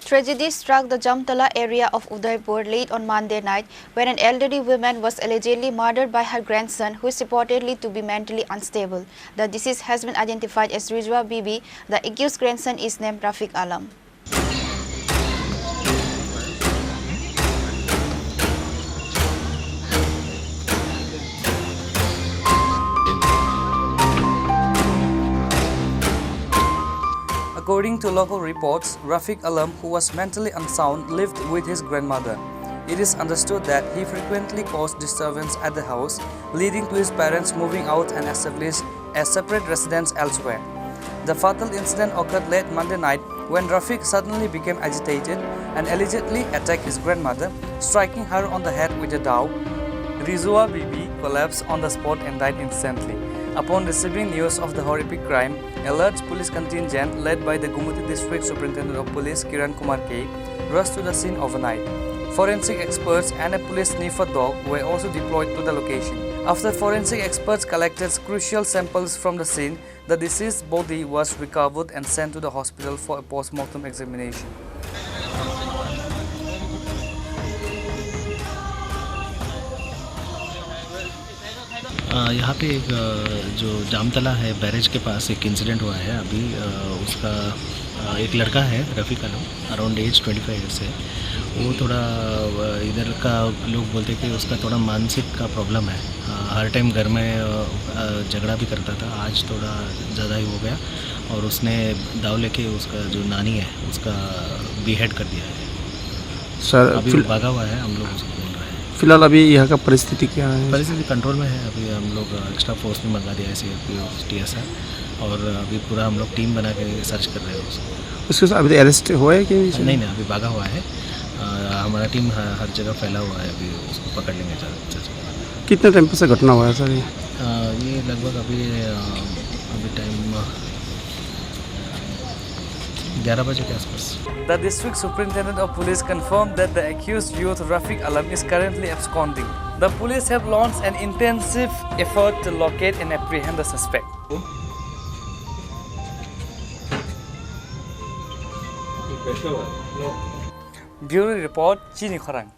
Tragedy struck the Jamtala area of Udaipur late on Monday night when an elderly woman was allegedly murdered by her grandson, who is reportedly to be mentally unstable. The deceased has been identified as Rizwa Bibi. The accused grandson is named Rafiq Alam. According to local reports, Rafiq Alam, who was mentally unsound, lived with his grandmother. It is understood that he frequently caused disturbance at the house, leading to his parents moving out and establish a separate residence elsewhere. The fatal incident occurred late Monday night when Rafiq suddenly became agitated and allegedly attacked his grandmother, striking her on the head with a dowel. Rizwa Bibi collapsed on the spot and died instantly. Upon receiving news of the horrific crime, a large police contingent led by the Gumuti District Superintendent of Police Kiran Kumar K rushed to the scene overnight. Forensic experts and a police sniffer dog were also deployed to the location. After forensic experts collected crucial samples from the scene, the deceased body was recovered and sent to the hospital for a post-mortem examination. यहाँ पे एक जो जामतला है barrage के पास एक incident हुआ है अभी उसका एक लड़का है रफ़ीक आलम अराउंड एज 25 ईयर्स है। वो थोड़ा इधर का लोग बोलते हैं कि उसका थोड़ा मानसिक का प्रॉब्लम है। हर टाइम घर में झगड़ा भी करता था, आज थोड़ा ज़्यादा ही हो गया और उसने दाव लेके उसका जो नानी है उसका बीहेड कर दिया है। सर अभी भागा हुआ है, हम लोग उसको बोल रहे हैं। फिलहाल अभी यहाँ का परिस्थिति क्या है? परिस्थिति कंट्रोल में है। अभी हम लोग एक्स्ट्रा फोर्स भी मंगा दिया है TSR और अभी पूरा हम लोग टीम बना के सर्च कर रहे हैं उसको। उसके साथ अभी अरेस्ट हुआ है कि नहीं, अभी भागा हुआ है। हमारा टीम हर जगह फैला हुआ है, अभी उसको पकड़ लेंगे। कितने टाइम से घटना हुआ है सर? ये लगभग अभी टाइम 11 बजे के आसपास। The District Superintendent of Police confirmed that the accused youth Rafiq Alam is currently absconding. The police have launched an intensive effort to locate and apprehend the suspect. Bureau Report, Chini Khorang.